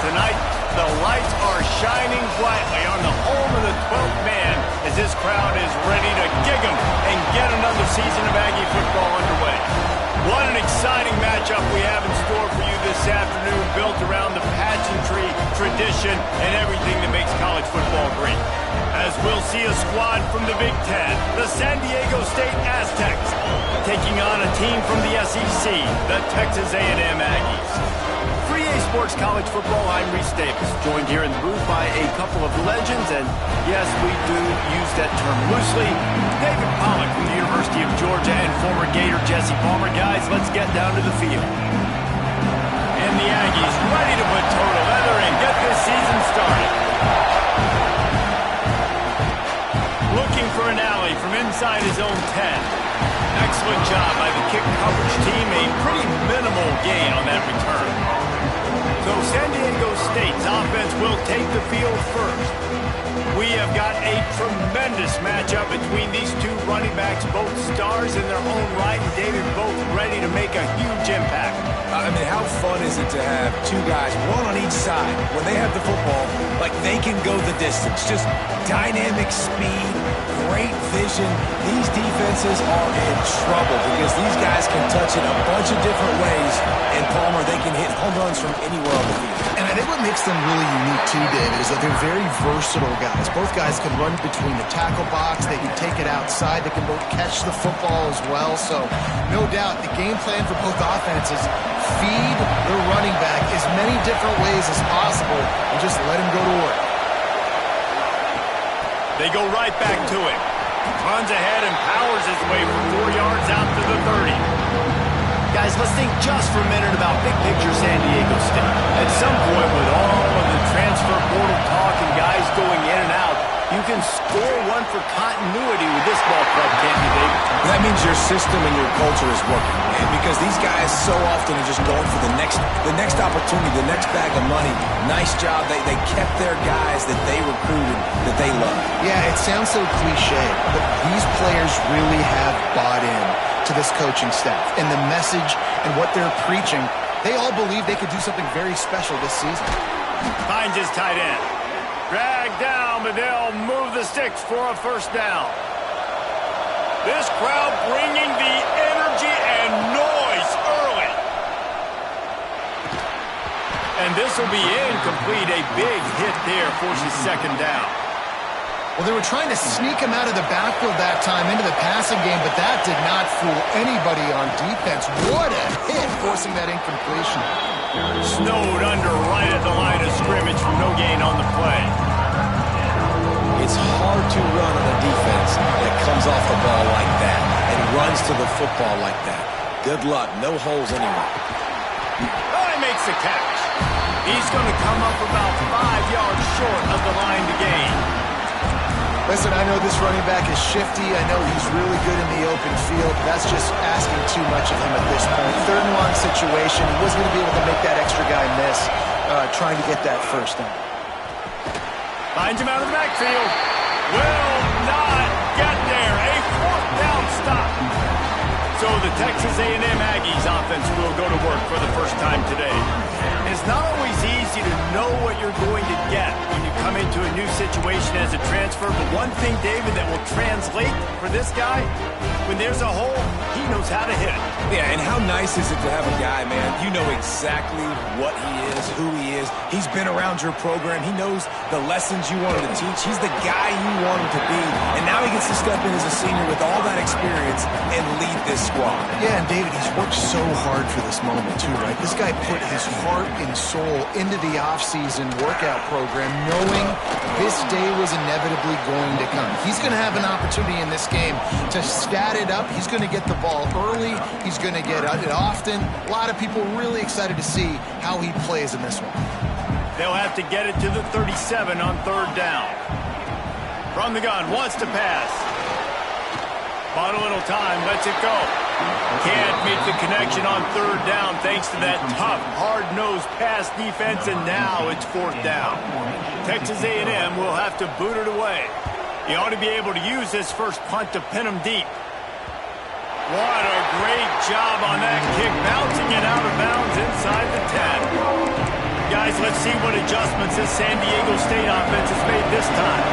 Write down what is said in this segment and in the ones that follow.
tonight, the lights are shining brightly on the home of the 12th man as this crowd is ready to gig 'em and get another season of Aggie football underway. What an exciting matchup we have in store for you this afternoon, built around the pageantry, tradition, and everything that makes college football great. As we'll see a squad from the Big Ten, the San Diego State Aztecs, taking on a team from the SEC, the Texas A&M Aggies. For EA Sports College Football, I'm Reese Davis, joined here in the booth by a couple of legends, and yes, we do use that term loosely. David Pollack from the University of Georgia and former Gator Jesse Palmer. Guys, let's get down to the field. And the Aggies ready to put toe to leather and get this season started. Looking for an alley from inside his own 10. Excellent job by the kick coverage team. A pretty minimal gain on that return. So San Diego State's offense will take the field first. We have got a tremendous matchup between these two running backs, both stars in their own right, and David, both ready to make a huge impact. I mean, how fun is it to have two guys, one on each side, when they have the football, like they can go the distance. Just dynamic speed, great vision. These defenses are in trouble because these guys can touch it a bunch of different ways, and Palmer, they can hit home runs from anywhere on the field. And I think what makes them really unique too, David, is that they're very versatile guys. Both guys can run between the tackle box. They can take it outside. They can both catch the football as well. So no doubt the game plan for both offenses, feed the running back as many different ways as possible and just let him go to work. They go right back to it. Runs ahead and powers his way for 4 yards out to the 30. Guys, let's think just for a minute about big picture San Diego State. At some point, with all of the transfer portal talk and guys going in and out, you can score one for continuity with this ball club, can't you, David? That means your system and your culture is working, man, because these guys so often are just going for the next opportunity, the next bag of money. Nice job. They kept their guys that they recruited, that they love. Yeah, it sounds so cliche, but these players really have bought in to this coaching staff and the message and what they're preaching. They all believe they could do something very special this season. Finds his tight end. Drag down, but they'll move the sticks for a first down. This crowd bringing the energy and noise early. And this will be incomplete. A big hit there forces second down. Well, they were trying to sneak him out of the backfield that time into the passing game, but that did not fool anybody on defense. What a hit, forcing that incompletion. Snowed under right at the line of scrimmage from no gain on the play. It's hard to run on a defense that comes off the ball like that and runs to the football like that. Good luck. No holes anywhere. Oh, he makes the catch. He's going to come up about 5 yards short of the line to gain. Listen, I know this running back is shifty. I know he's really good in the open field. That's just asking too much of him at this point. Third and long situation. He wasn't going to be able to make that extra guy miss, trying to get that first down. Finds him out of the backfield. Will not get there. A fourth down stop. So the Texas A&M Aggies offense will go to work for the first time today. It's not always easy to know what you're going to get when you come into a new situation as a transfer, but one thing, David, that will translate for this guy, when there's a hole, he knows how to hit it. Yeah, and how nice is it to have a guy, man, you know exactly what he is, who he is. He's been around your program. He knows the lessons you want him to teach. He's the guy you want him to be, and now he gets to step in as a senior with all that experience and lead this squad. Yeah, and David, he's worked so hard for this moment too, right? This guy put his heart and soul into the offseason workout program knowing this day was inevitably going to come. He's going to have an opportunity in this game to stat it up. He's going to get the ball early. He's going to get it often. A lot of people really excited to see how he plays in this one. They'll have to get it to the 37 on third down. From the gun, wants to pass. Bought a little time, lets it go. Can't make the connection on third down thanks to that tough, hard-nosed pass defense, and now it's fourth down. Texas A&M will have to boot it away. He ought to be able to use this first punt to pin him deep. What a great job on that kick, bouncing it out of bounds inside the 10. Guys, let's see what adjustments this San Diego State offense has made this time.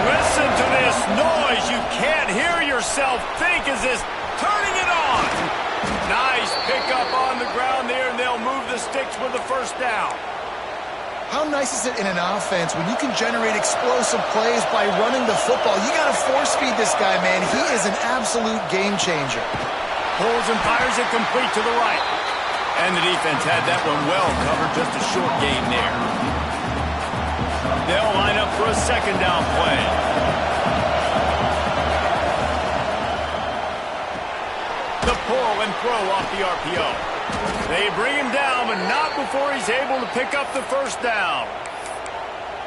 Listen to this noise. You can't hear yourself think. Is this turning it on? Nice pickup on the ground there, and they'll move the sticks with the first down. How nice is it in an offense when you can generate explosive plays by running the football? You got to force feed this guy, man. He is an absolute game changer. Pulls and fires it complete to the right. And the defense had that one well covered. Just a short gain there. They'll line up for a second down play. The pull and throw off the RPO. They bring him down, but not before he's able to pick up the first down.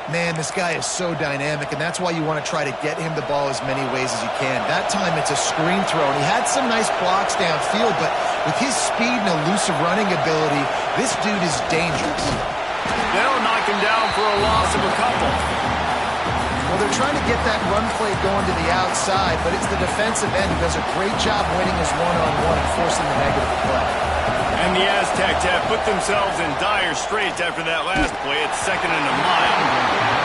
Man, this guy is so dynamic, and that's why you want to try to get him the ball as many ways as you can. That time, it's a screen throw, and he had some nice blocks downfield, but with his speed and elusive running ability, this dude is dangerous. They'll knock him down for a loss of a couple. Well, they're trying to get that run play going to the outside, but it's the defensive end who does a great job winning his one-on-one and forcing the negative play. And the Aztecs have put themselves in dire straits after that last play. It's 2nd and a mile.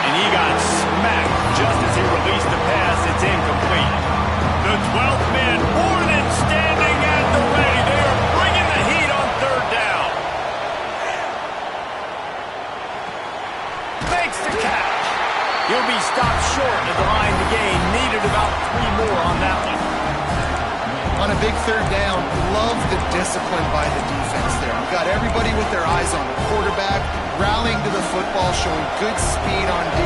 And he got smacked just as he released the pass. It's incomplete. The 12th man, Borden, standing at the ready. They are bringing the heat on 3rd down. Makes the catch. He'll be stopped short of the line to gain. Needed about 3 more on that one. On a big 3rd down, love the discipline by the defense there. You've got everybody with their eyes on the quarterback, rallying to the football, showing good speed on D.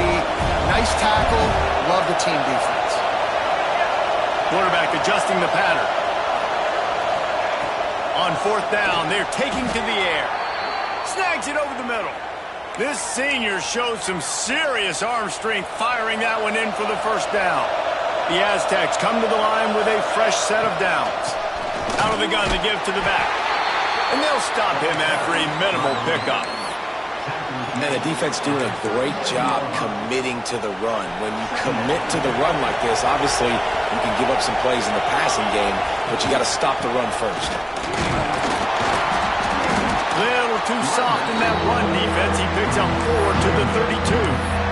Nice tackle. Love the team defense. Quarterback adjusting the pattern. On 4th down, they're taking to the air. Snags it over the middle. This senior shows some serious arm strength firing that one in for the first down. The Aztecs come to the line with a fresh set of downs. Out of the gun to give to the back. And they'll stop him after a minimal pickup. And the defense doing a great job committing to the run. When you commit to the run like this, obviously you can give up some plays in the passing game, but you got to stop the run first. Little too soft in that run defense. He picks up 4 to the 32.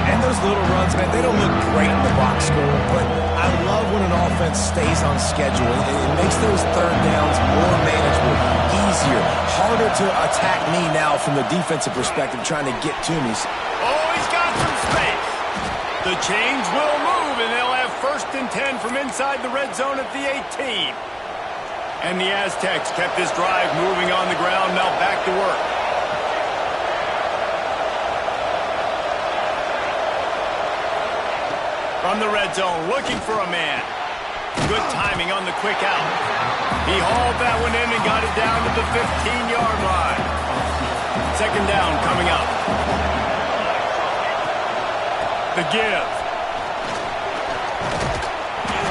And those little runs, man, they don't look great in the box score, but I love when an offense stays on schedule. It makes those 3rd downs more manageable, easier, harder to attack me now from the defensive perspective, trying to get to me. Oh, he's got some space. The chains will move, and they'll have 1st and 10 from inside the red zone at the 18. And the Aztecs kept this drive moving on the ground, now back to work. From the red zone, looking for a man. Good timing on the quick out. He hauled that one in and got it down to the 15-yard line. 2nd down coming up. The give.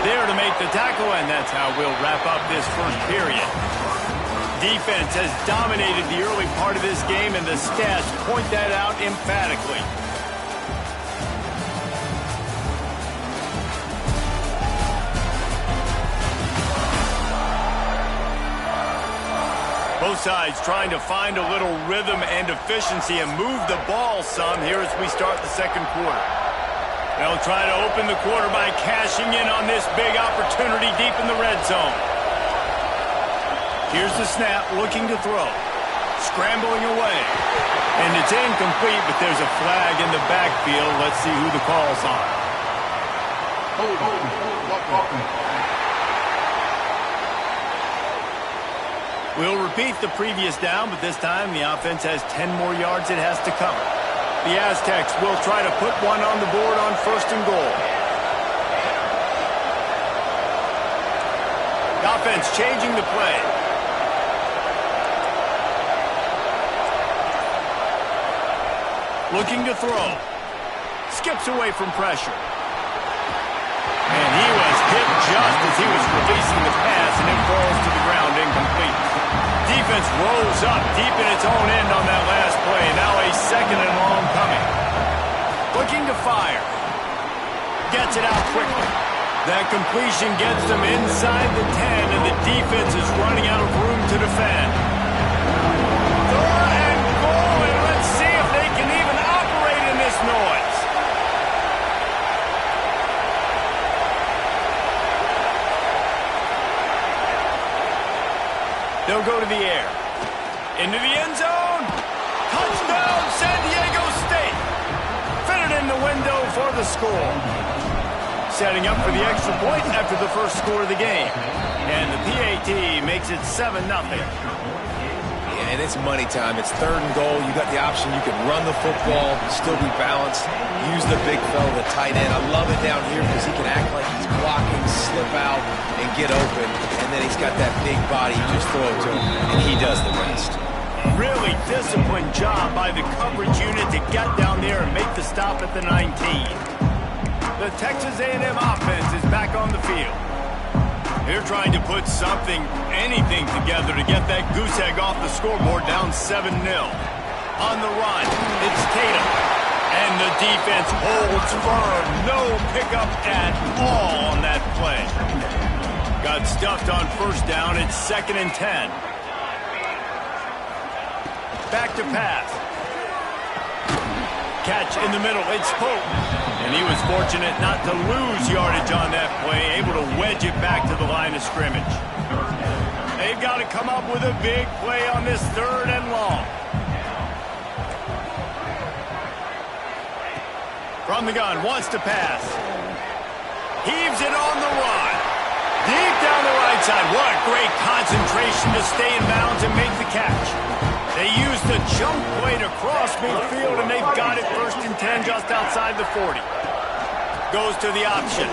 There to make the tackle, and that's how we'll wrap up this first period. Defense has dominated the early part of this game, and the stats point that out emphatically. Both sides trying to find a little rhythm and efficiency and move the ball some here as we start the 2nd quarter. They'll try to open the quarter by cashing in on this big opportunity deep in the red zone. Here's the snap, looking to throw. Scrambling away. And it's incomplete, but there's a flag in the backfield. Let's see who the call's on. We'll repeat the previous down, but this time the offense has 10 more yards it has to cover. The Aztecs will try to put one on the board on 1st and goal. The offense changing the play. Looking to throw. Skips away from pressure. And he was hit just as he was releasing the pass, and it falls to the ground incomplete. Defense rose up deep in its own end on that last play. Now a 2nd and long coming. Looking to fire. Gets it out quickly. That completion gets them inside the 10, and the defense is running out of room to defend. 3rd and goal, and the score. Setting up for the extra point after the first score of the game. And the PAT makes it 7-0. And it's money time. It's 3rd and goal. You got the option. You can run the football, still be balanced, use the big fella, the tight end. I love it down here because he can act like he's blocking, slip out, and get open. And then he's got that big body. You just throw it to him, and he does the rest. Really disciplined job by the coverage unit to get down there and make the stop at the 19. The Texas A&M offense is back on the field. They're trying to put something, anything together to get that goose egg off the scoreboard, down 7-0. On the run, it's Tatum. And the defense holds firm. No pickup at all on that play. Got stuffed on first down. It's 2nd and 10. Back to pass. Catch in the middle. It's Pope. And he was fortunate not to lose yardage on that play, able to wedge it back to the line of scrimmage. They've got to come up with a big play on this 3rd and long. From the gun, wants to pass. Heaves it on the run. Deep down the right side. What great concentration to stay in bounds and make the catch. They used the jump play to cross midfield, and they've got it 1st and 10 just outside the 40. Goes to the option.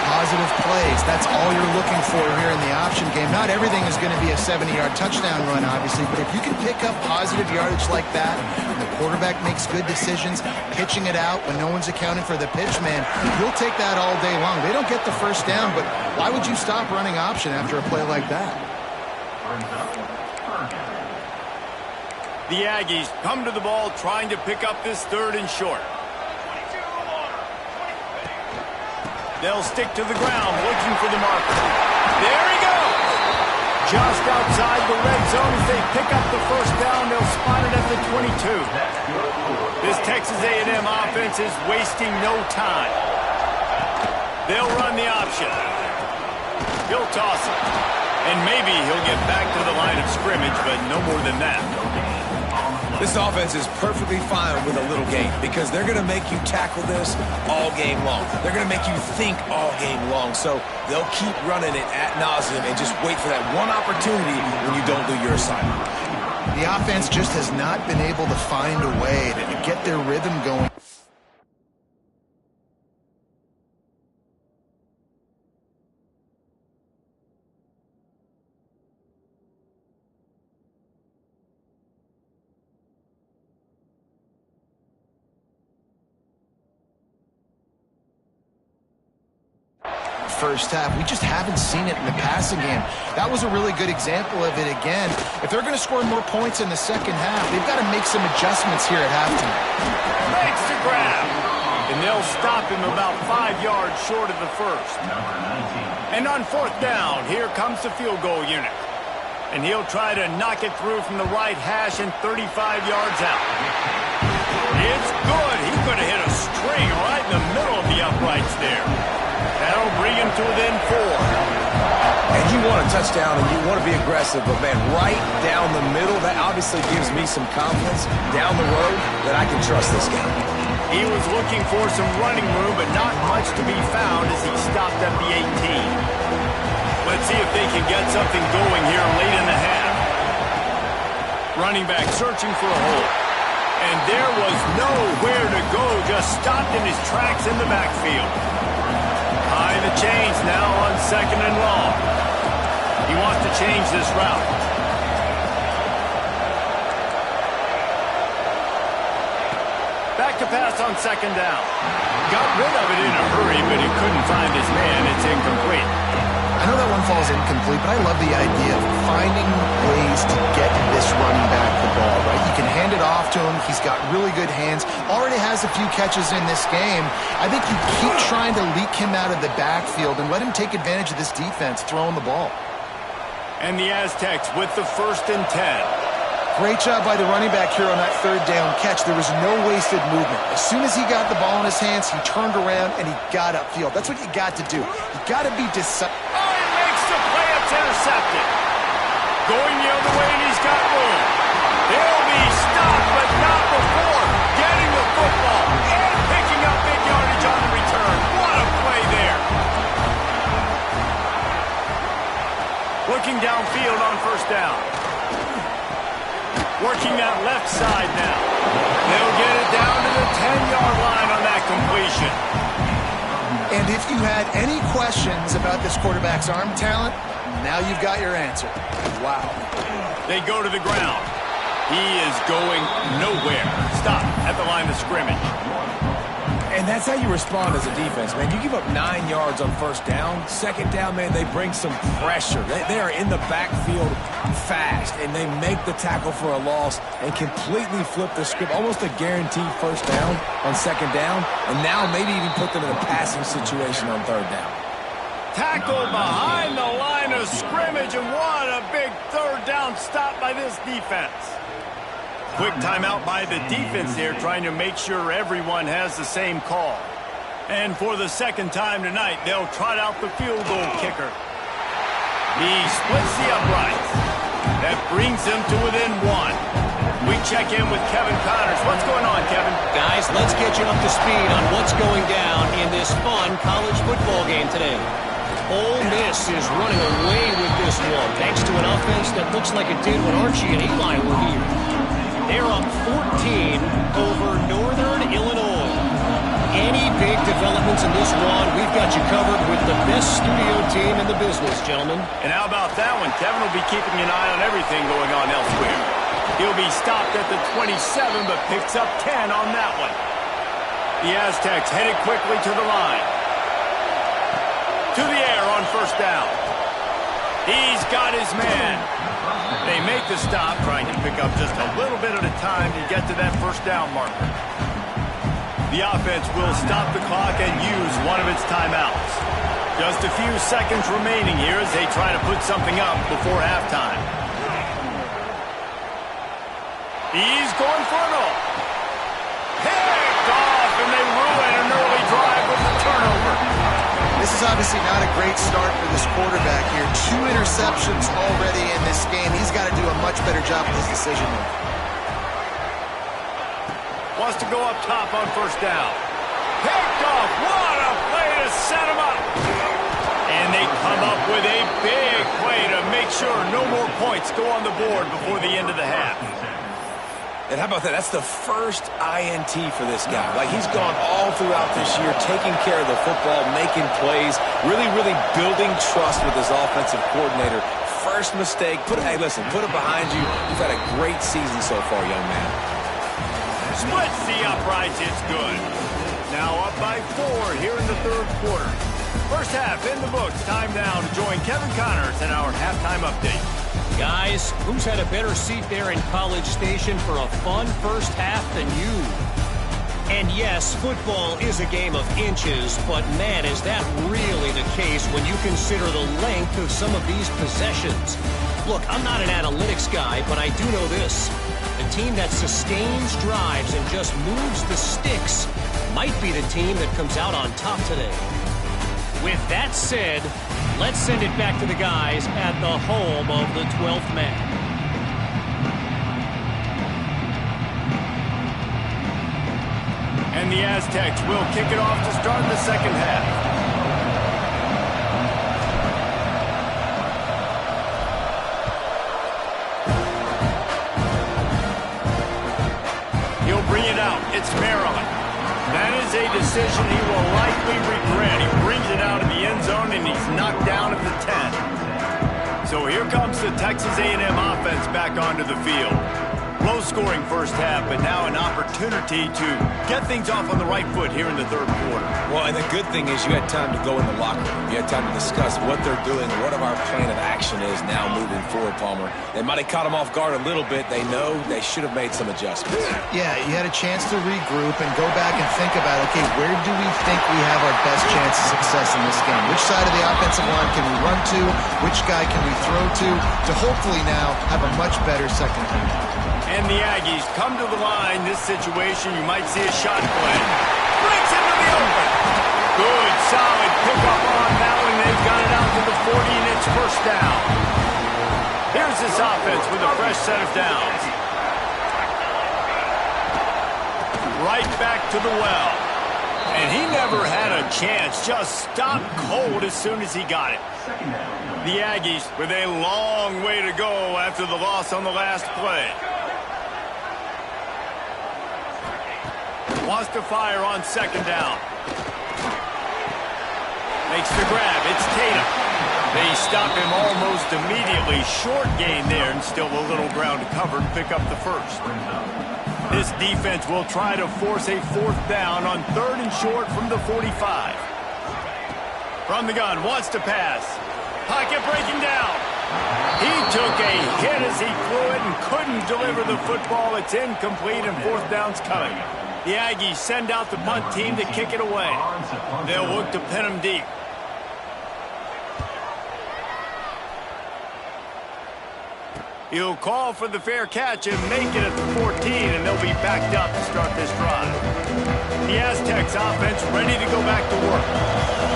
Positive plays. That's all you're looking for here in the option game. Not everything is going to be a 70-yard touchdown run, obviously, but if you can pick up positive yardage like that, and the quarterback makes good decisions, pitching it out when no one's accounting for the pitch man, you'll take that all day long. They don't get the first down, but why would you stop running option after a play like that? The Aggies come to the ball trying to pick up this 3rd and short. They'll stick to the ground looking for the marker. There he goes! Just outside the red zone as they pick up the first down. They'll spot it at the 22. This Texas A&M offense is wasting no time. They'll run the option. He'll toss it. And maybe he'll get back to the line of scrimmage, but no more than that. This offense is perfectly fine with a little game because they're going to make you tackle this all game long. They're going to make you think all game long. So they'll keep running it ad nauseum and just wait for that one opportunity when you don't do your assignment. The offense just has not been able to find a way to get their rhythm going. First half. We just haven't seen it in the passing game. That was a really good example of it again. If they're going to score more points in the second half, they've got to make some adjustments here at halftime. Makes the grab. And they'll stop him about 5 yards short of the first. And on 4th down, here comes the field goal unit. And he'll try to knock it through from the right hash and 35 yards out. It's good. He could have hit a string right in the middle of the uprights there. That'll bring him to within 4. And you want a touchdown and you want to be aggressive, but man, right down the middle, that obviously gives me some confidence down the road that I can trust this game. He was looking for some running room, but not much to be found as he stopped at the 18. Let's see if they can get something going here late in the half. Running back searching for a hole. And there was nowhere to go, just stopped in his tracks in the backfield. High the chains now on 2nd and long. He wants to change this route. Back to pass on 2nd down. Got rid of it in a hurry, but he couldn't find his man. It's incomplete. I know that one falls incomplete, but I love the idea of finding ways to get this running back the ball, right? You can hand it off to him. He's got really good hands. Already has a few catches in this game. I think you keep trying to leak him out of the backfield and let him take advantage of this defense throwing the ball. And the Aztecs with the 1st and 10. Great job by the running back here on that 3rd down catch. There was no wasted movement. As soon as he got the ball in his hands, he turned around and he got upfield. That's what you got to do. You got to be decisive. Intercepted. Going the other way, and he's got room. He'll be stopped, but not before getting the football. Working that left side now. They'll get it down to the 10-yard line on that completion. And if you had any questions about this quarterback's arm talent, now you've got your answer. Wow. They go to the ground. He is going nowhere. Stop at the line of scrimmage. And that's how you respond as a defense, man. You give up 9 yards on first down. Second down, man, they bring some pressure. They are in the backfield fast, and they make the tackle for a loss and completely flip the script. Almost a guaranteed first down on second down, and now maybe even put them in a passing situation on third down. Tackled behind the line of scrimmage, and what a big third down stop by this defense. Quick timeout by the defense there, trying to make sure everyone has the same call. And for the second time tonight, they'll trot out the field goal kicker. He splits the uprights. That brings them to within 1. We check in with Kevin Connors. What's going on, Kevin? Guys, let's get you up to speed on what's going down in this fun college football game today. Ole Miss is running away with this one, thanks to an offense that looks like it did when Archie and Eli were here. They're up 14 over Northern Illinois. Any big developments in this one, we've got you covered with the best studio team in the business, gentlemen. And how about that one? Kevin will be keeping an eye on everything going on elsewhere. He'll be stopped at the 27, but picks up 10 on that one. The Aztecs headed quickly to the line. To the air on first down. He's got his man. They make the stop, trying to pick up just a little bit at a time to get to that first down marker. The offense will stop the clock and use one of its timeouts. Just a few seconds remaining here as they try to put something up before halftime. He's going for it all. Picked off, and they ruin an early drive with the turnover. This is obviously not a great start for this quarterback here. 2 interceptions already in this game. He's got to do a much better job with his decision-making. Wants to go up top on first down. Picked off. What a play to set him up. And they come up with a big play to make sure no more points go on the board before the end of the half. And how about that? That's the first INT for this guy. Like, he's gone all throughout this year, taking care of the football, making plays, really building trust with his offensive coordinator. First mistake, hey, listen, put it behind you. You've had a great season so far, young man. Splits the uprights, it's good. Now up by 4 here in the third quarter. First half in the books. Time now to join Kevin Connors in our halftime update. Guys, who's had a better seat there in College Station for a fun first half than you? And yes, football is a game of inches, but man, is that really the case when you consider the length of some of these possessions. Look, I'm not an analytics guy, but I do know this. The team that sustains drives and just moves the sticks might be the team that comes out on top today. With that said, let's send it back to the guys at the home of the 12th man. And the Aztecs will kick it off to start the second half. He'll bring it out. It's Maryland. That is a decision he will likely regret. He brings it out of the end zone, and he's knocked down at the 10. So here comes the Texas A&M offense back onto the field. Low-scoring first half, but now an opportunity to get things off on the right foot here in the third quarter. Well, and the good thing is you had time to go in the locker room. You had time to discuss what they're doing, what our plan of action is now moving forward, Palmer. They might have caught them off guard a little bit. They know they should have made some adjustments. Yeah, you had a chance to regroup and go back and think about, okay, where do we think we have our best chance of success in this game? Which side of the offensive line can we run to? Which guy can we throw to hopefully now have a much better second half? And the Aggies come to the line. This situation, you might see a shot play. Brings him to the open. Good, solid pickup on that one. They've got it out to the 40, and it's first down. Here's this offense with a fresh set of downs. Right back to the well. And he never had a chance. Just stopped cold as soon as he got it. The Aggies with a long way to go after the loss on the last play. Wants to fire on second down. Makes the grab. It's Tatum. They stop him almost immediately. Short gain there, and still a little ground to cover to pick up the first. This defense will try to force a fourth down on 3rd and short from the 45. From the gun, wants to pass. Pocket breaking down. He took a hit as he threw it and couldn't deliver the football. It's incomplete, and fourth down's coming. The Aggies send out the punt team to kick it away. They'll look to pin him deep. He'll call for the fair catch and make it at the 14, and they'll be backed up to start this drive. The Aztecs offense ready to go back to work.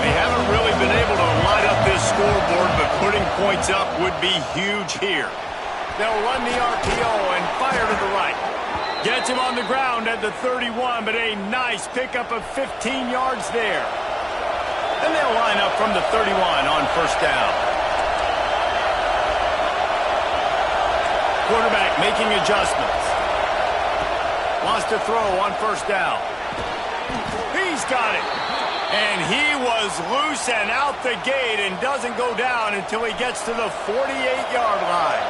They haven't really been able to light up this scoreboard, but putting points up would be huge here. They'll run the RPO and fire to the right. Gets him on the ground at the 31, but a nice pickup of 15 yards there. And they'll line up from the 31 on first down. Quarterback making adjustments. Wants to throw on first down. He's got it. And he was loose and out the gate and doesn't go down until he gets to the 48-yard line.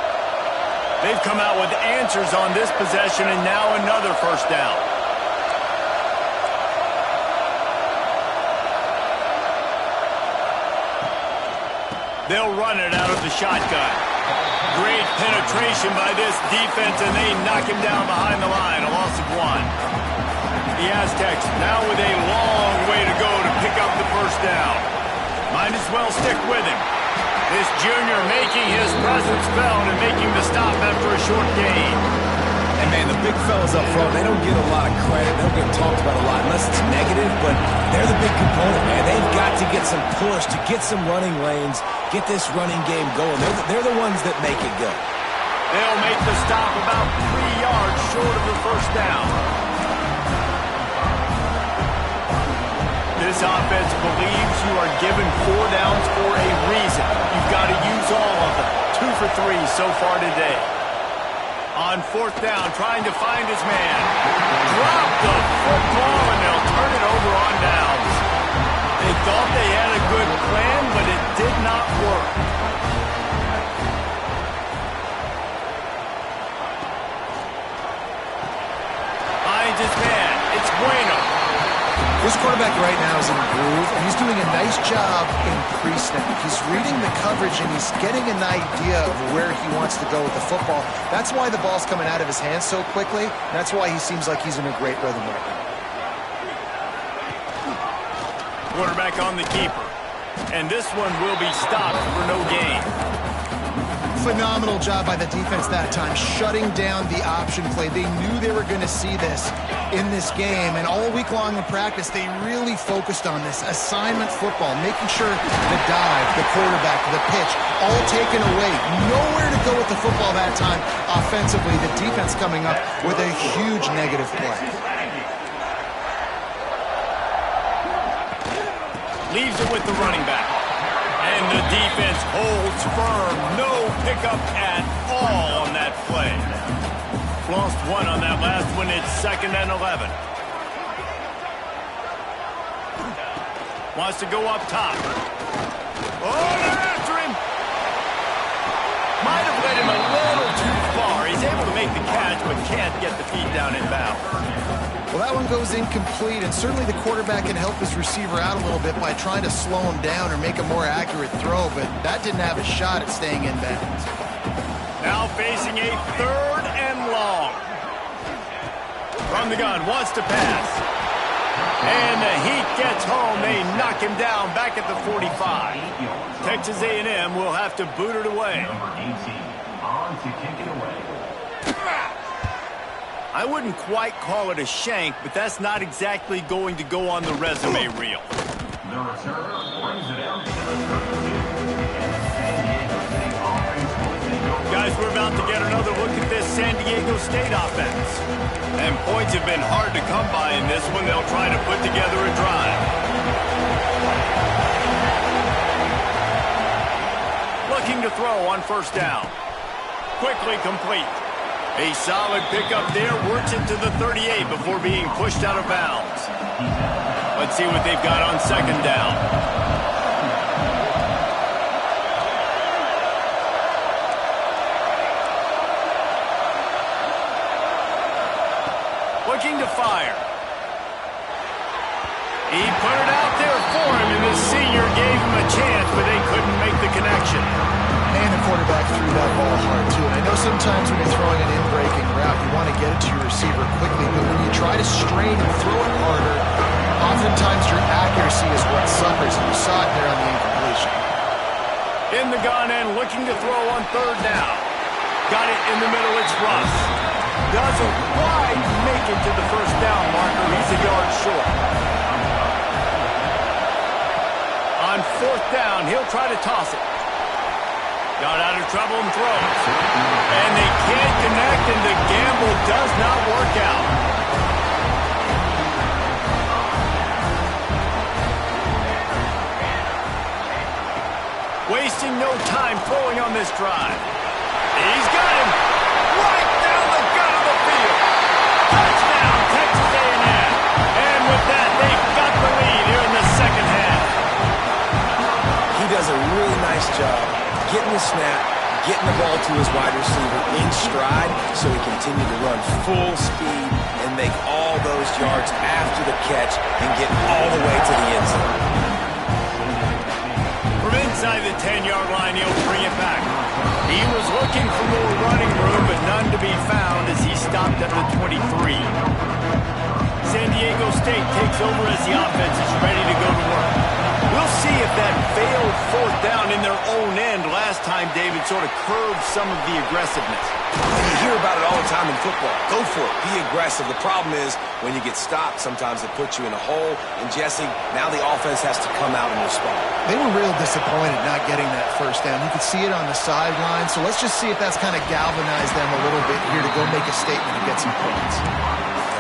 They've come out with answers on this possession, and now another first down. They'll run it out of the shotgun. Great penetration by this defense, and they knock him down behind the line, a loss of 1. The Aztecs now with a long way to go to pick up the first down. Might as well stick with him. This junior making his presence felt and making the stop after a short gain. And, man, the big fellas up front, they don't get a lot of credit. They don't get talked about a lot unless it's negative, but they're the big component, man. They've got to get some push, to get some running lanes, get this running game going. They're the ones that make it go. They'll make the stop about 3 yards short of the first down. This offense believes you are given 4 downs for a reason. You've got to use all of them. 2 for 3 so far today. On fourth down, trying to find his man. Drop the football, and they'll turn it over on downs. They thought they had a good plan, but it did not work. Finds his man. It's Bueno. This quarterback right now is in a groove, and he's doing a nice job in pre-snap. He's reading the coverage, and he's getting an idea of where he wants to go with the football. That's why the ball's coming out of his hands so quickly. That's why he seems like he's in a great rhythm right now. Quarterback on the keeper. And this one will be stopped for no gain. Phenomenal job by the defense that time, shutting down the option play. They knew they were going to see this in this game, and all week long in practice, they really focused on this assignment football, making sure the dive, the quarterback, the pitch, all taken away. Nowhere to go with the football that time offensively. The defense coming up with a huge negative play. Leaves it with the running back. And the defense holds firm. No pickup at all on that play. Lost 1 on that last one. It's 2nd and 11. Wants to go up top. Oh, they're after him. Might have led him a little too far. He's able to make the catch, but can't get the feet down in bounds. Well, that one goes incomplete, and certainly the quarterback can help his receiver out a little bit by trying to slow him down or make a more accurate throw, but that didn't have a shot at staying in bounds. Now facing a 3rd and long. From the gun, wants to pass. And the heat gets home. They knock him down back at the 45. Texas A&M will have to boot it away. On to kick it away. I wouldn't quite call it a shank, but that's not exactly going to go on the resume reel. The return brings it out to the 32. Guys, we're about to get another look at this San Diego State offense. And points have been hard to come by in this one. They'll try to put together a drive. Looking to throw on first down. Quickly complete. A solid pickup there, works it to the 38 before being pushed out of bounds. Let's see what they've got on second down. Looking to fire. He put it out there for him, and the senior gave him a chance, but they couldn't make the connection. And the quarterback threw that ball hard, too. And I know sometimes when you're throwing an in-breaking route, you want to get it to your receiver quickly, but when you try to strain and throw it harder, oftentimes your accuracy is what suffers, and you saw it there on the incompletion. In the gun and looking to throw on third down. Got it in the middle, it's Russ. Doesn't quite make it to the first down marker. He's a yard short. On fourth down, he'll try to toss it. Got out of trouble and throws. And they can't connect, and the gamble does not work out. Wasting no time throwing on this drive. He's got him right down the gut of the field. Touchdown, Texas A&M. And with that, they've got the lead here in the second half. He does a really nice job getting the snap, getting the ball to his wide receiver in stride so he continued to run full speed and make all those yards after the catch and get all the way to the end zone. From inside the 10-yard line, he'll bring it back. He was looking for more running room, but none to be found as he stopped at the 23. San Diego State takes over as the offense is ready to go to work. We'll see if that failed fourth down in their own end last time, David, sort of curbed some of the aggressiveness. You hear about it all the time in football. Go for it. Be aggressive. The problem is when you get stopped, sometimes it puts you in a hole. And, Jesse, now the offense has to come out and respond. They were real disappointed not getting that first down. You could see it on the sideline. So let's just see if that's kind of galvanized them a little bit here to go make a statement and get some points.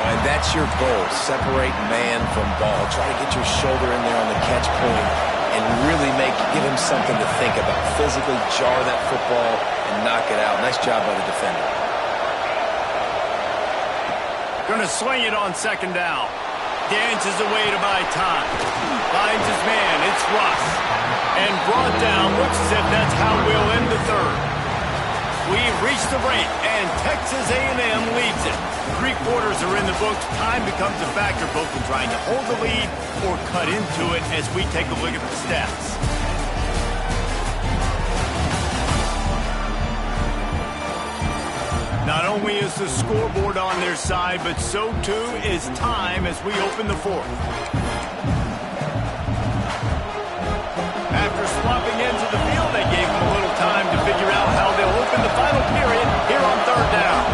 And that's your goal. Separate man from ball. Try to get your shoulder in there on the catch point and really give him something to think about. Physically jar that football and knock it out. Nice job by the defender. Going to swing it on second down. Dances away to buy time. Finds his man. It's Russ. And brought down. Looks as if that's how we'll end the third. We've reached the break, and Texas A&M leads it. 3 quarters are in the books. Time becomes a factor both in trying to hold the lead or cut into it as we take a look at the stats. Not only is the scoreboard on their side, but so too is time as we open the fourth. After swapping into the field, they gave them a little time to figure out how they'll open the final period here on third down.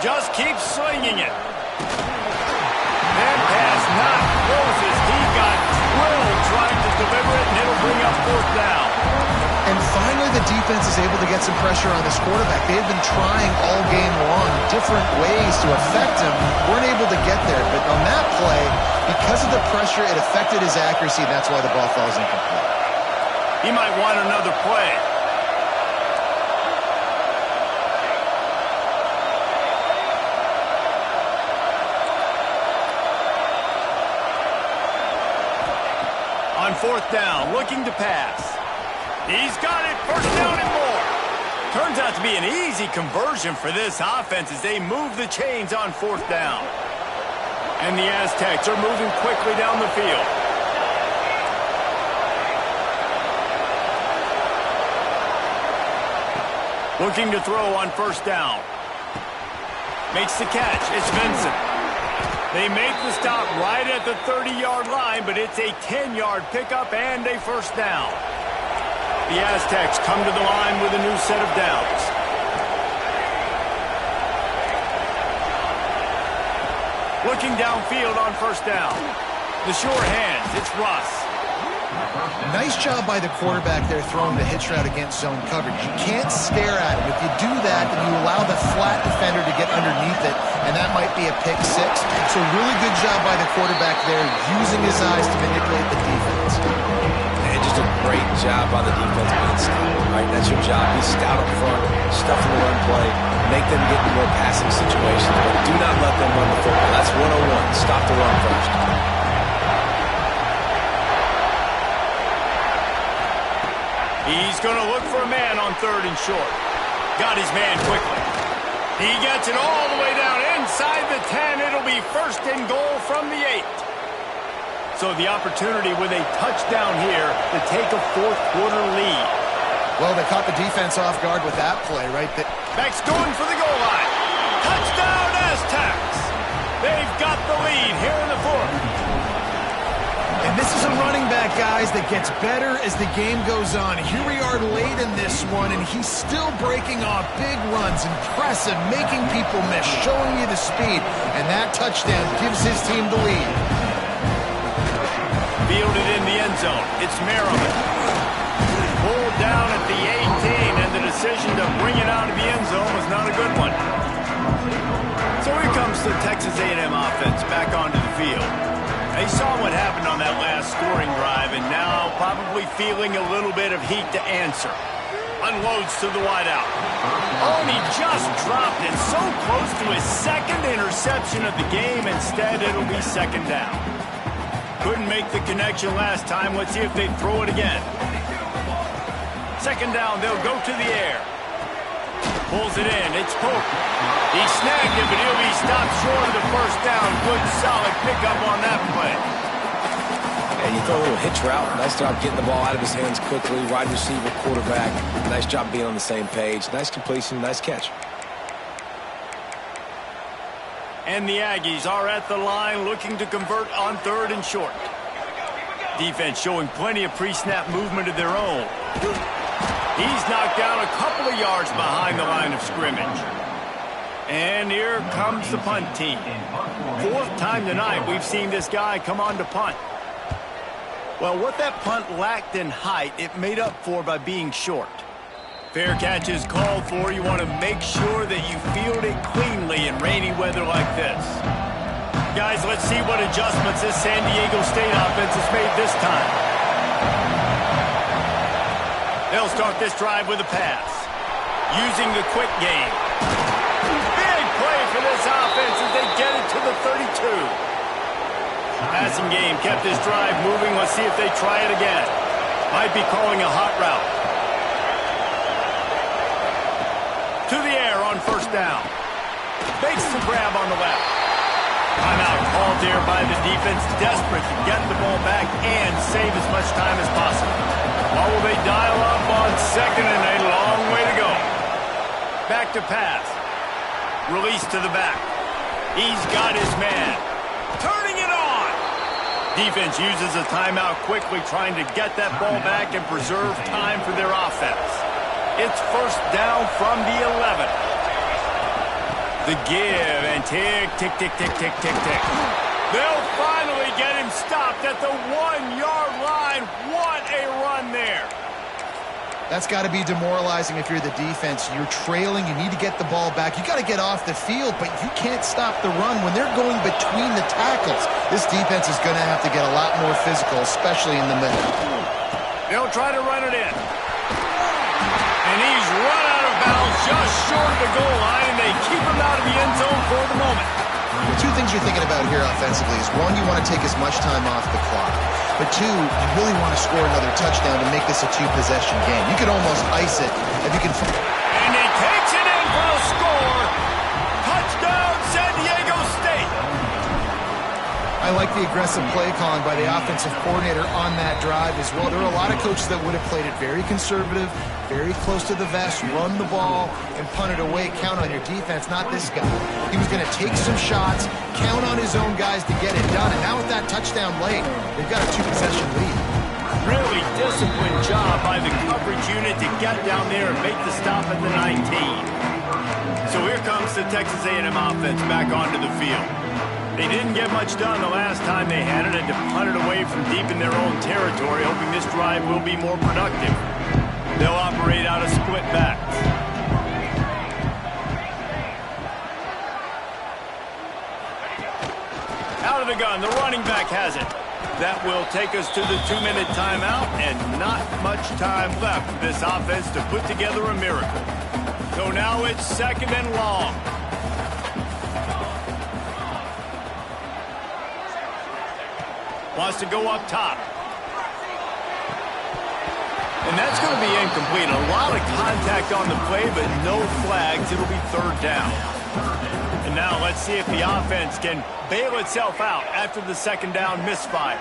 Just keep swinging it. That pass not closes. He got drilled trying to deliver it, and it'll bring up fourth down. And finally, the defense is able to get some pressure on this quarterback. They've been trying all game long different ways to affect him. Weren't able to get there. But on that play, because of the pressure, it affected his accuracy. That's why the ball falls incomplete. He might want another play. On fourth down, looking to pass. He's got it, first down and more. Turns out to be an easy conversion for this offense as they move the chains on fourth down. And the Aztecs are moving quickly down the field. Looking to throw on first down. Makes the catch, it's Vincent. They make the stop right at the 30-yard line, but it's a 10-yard pickup and a first down. The Aztecs come to the line with a new set of downs. Looking downfield on first down. The sure hands, it's Russ. Nice job by the quarterback there throwing the hitch route against zone coverage. You can't stare at him. If you do that, then you allow the flat defender to get underneath it, and that might be a pick six. So really good job by the quarterback there, using his eyes to manipulate the defense. about the defense being stout, right? That's your job. Be stout up front, stuff in the run play, make them get in more passing situations, but do not let them run the football. That's 101. Stop the run first. He's going to look for a man on 3rd and short. Got his man quickly. He gets it all the way down inside the 10. It'll be 1st and goal from the 8. So the opportunity with a touchdown here to take a 4th quarter lead. Well, they caught the defense off guard with that play, right? Beck's going for the goal line. Touchdown, Aztecs. They've got the lead here in the 4th. And this is a running back, guys, that gets better as the game goes on. Here we are late in this one, and he's still breaking off big runs. Impressive, making people miss, showing you the speed. And that touchdown gives his team the lead. Fielded in the end zone. It's Maryland. Pulled down at the 18, and the decision to bring it out of the end zone was not a good one. So here comes the Texas A&M offense back onto the field. They saw what happened on that last scoring drive, and now probably feeling a little bit of heat to answer. Unloads to the wideout. Oh, and he just dropped it so close to his 2nd interception of the game. Instead, it'll be 2nd down. Couldn't make the connection last time. Let's see if they throw it again. 2nd down, they'll go to the air. Pulls it in. It's Pope. He snagged it, but he'll be stopped short of the 1st down. Good, solid pickup on that play. And you throw a little hitch route. Nice job getting the ball out of his hands quickly. Wide receiver, quarterback. Nice job being on the same page. Nice completion, nice catch. And the Aggies are at the line looking to convert on 3rd and short. Defense showing plenty of pre-snap movement of their own. He's knocked down a couple of yards behind the line of scrimmage. And here comes the punt team. 4th time tonight we've seen this guy come on to punt. Well, what that punt lacked in height, it made up for by being short. Fair catch is called for. You want to make sure that you field it cleanly in rainy weather like this. Guys, let's see what adjustments this San Diego State offense has made this time. They'll start this drive with a pass. Using the quick game. Big play for this offense as they get it to the 32. Passing game kept this drive moving. Let's see if they try it again. Might be calling a hot route. To the air on 1st down. Fakes the grab on the left. Timeout called there by the defense, desperate to get the ball back and save as much time as possible. Or will they dial up on 2nd and a long way to go? Back to pass. Release to the back. He's got his man. Turning it on. Defense uses a timeout quickly, trying to get that ball back and preserve time for their offense. It's 1st down from the 11. The give and tick, tick, tick, tick, tick, tick, tick. They'll finally get him stopped at the 1-yard line. What a run there. That's got to be demoralizing if you're the defense. You're trailing. You need to get the ball back. You got to get off the field, but you can't stop the run when they're going between the tackles. This defense is going to have to get a lot more physical, especially in the middle. They'll try to run it in. And he's run out of bounds just short of the goal line, and they keep him out of the end zone for the moment. The 2 things you're thinking about here offensively is, 1, you want to take as much time off the clock. But 2, you really want to score another touchdown to make this a 2-possession game. You could almost ice it if you can. And he takes it in for a score. Touchdown, San Diego State. I like the aggressive play calling by the offensive coordinator on that drive as well. There are a lot of coaches that would have played it very conservative, very close to the vest, run the ball, and punt it away. Count on your defense, not this guy. He was going to take some shots, count on his own guys to get it done. And now with that touchdown late, they've got a 2-possession lead. Really disciplined job by the coverage unit to get down there and make the stop at the 19. So here comes the Texas A&M offense back onto the field. They didn't get much done the last time they had it, and to punt it away from deep in their own territory, hoping this drive will be more productive. They'll operate out of split backs. Out of the gun, the running back has it. That will take us to the 2-minute timeout, and not much time left for this offense to put together a miracle. So now it's 2nd and long. Wants to go up top. And that's going to be incomplete. A lot of contact on the play, but no flags. It'll be 3rd down. And now let's see if the offense can bail itself out after the 2nd down misfire.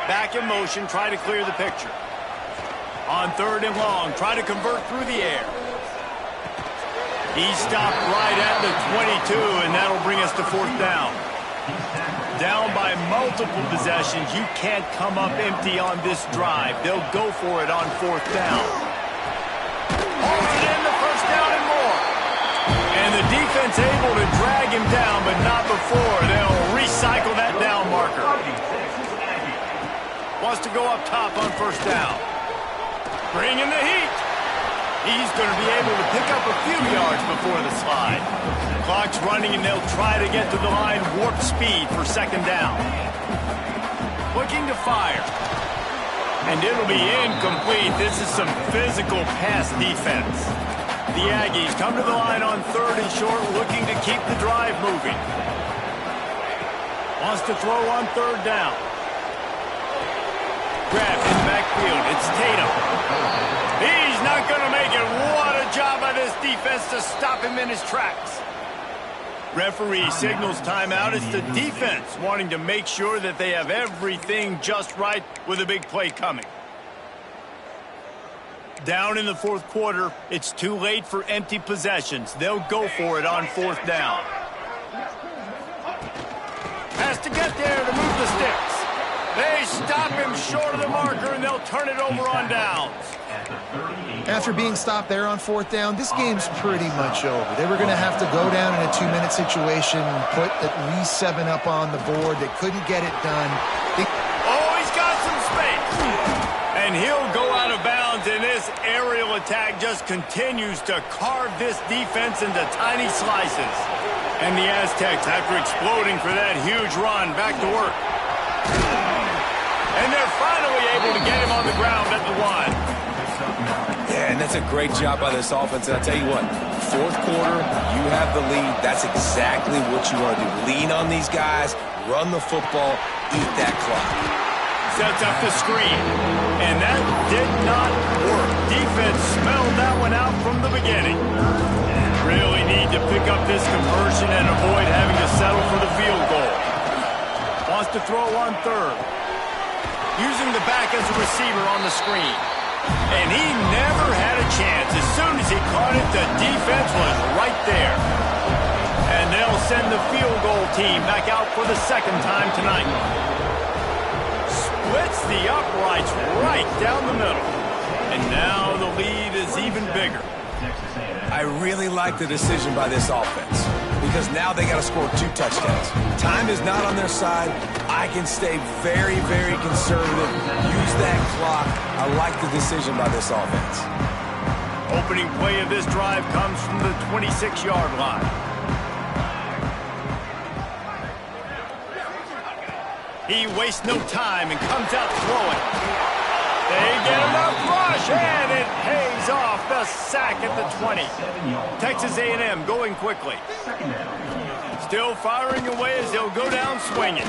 Back in motion, try to clear the picture. On 3rd and long, try to convert through the air. He stopped right at the 22, and that'll bring us to 4th down. Down by multiple possessions, you can't come up empty on this drive. They'll go for it on 4th down. Holds it in, the 1st down and more. And the defense able to drag him down, but not before. They'll recycle that down marker. Wants to go up top on 1st down. Bring in the heat. He's going to be able to pick up a few yards before the slide. Clock's running, and they'll try to get to the line warp speed for 2nd down. Looking to fire. And it'll be incomplete. This is some physical pass defense. The Aggies come to the line on 3rd and short, looking to keep the drive moving. Wants to throw on 3rd down. Grabbed in the backfield. It's Tatum. He's not going to make it. What a job by this defense to stop him in his tracks. Referee signals timeout. It's the defense wanting to make sure that they have everything just right with a big play coming. Down in the 4th quarter, it's too late for empty possessions. They'll go for it on 4th down. Has to get there to move the sticks. They stop him short of the marker, and they'll turn it over on downs. After being stopped there on 4th down, this game's pretty much over. They were going to have to go down in a 2-minute situation and put at least 7 up on the board. They couldn't get it done. Oh, he's got some space. And he'll go out of bounds, and this aerial attack just continues to carve this defense into tiny slices. And the Aztecs, after exploding for that huge run, back to work. And they're finally able to get him on the ground at the 1. Yeah, and that's a great job by this offense. And I'll tell you what, 4th quarter, you have the lead. That's exactly what you want to do. Lean on these guys, run the football, eat that clock. Sets up the screen. And that did not work. Defense smelled that one out from the beginning. Really need to pick up this conversion and avoid having to settle for the field goal. Wants to throw on 3rd. Using the back as a receiver on the screen. And he never had a chance. As soon as he caught it, the defense was right there. And they'll send the field goal team back out for the 2nd time tonight. Splits the uprights right down the middle. And now the lead is even bigger. I really like the decision by this offense because now they got to score 2 touchdowns. Time is not on their side. I can stay very, very conservative. Use that clock. I like the decision by this offense. Opening play of this drive comes from the 26-yard line. He wastes no time and comes out throwing. They get enough rush, and it pays off. The sack at the 20. Texas A&M going quickly. Still firing away as they'll go down swinging.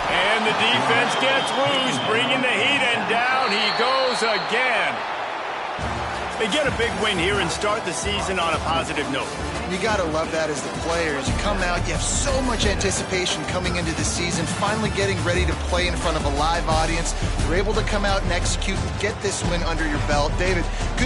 And the defense gets loose, bringing the heat, and down he goes again. They get a big win here and start the season on a positive note. You got to love that as the players. You come out, you have so much anticipation coming into the season, finally getting ready to play in front of a live audience. You're able to come out and execute and get this win under your belt. David, good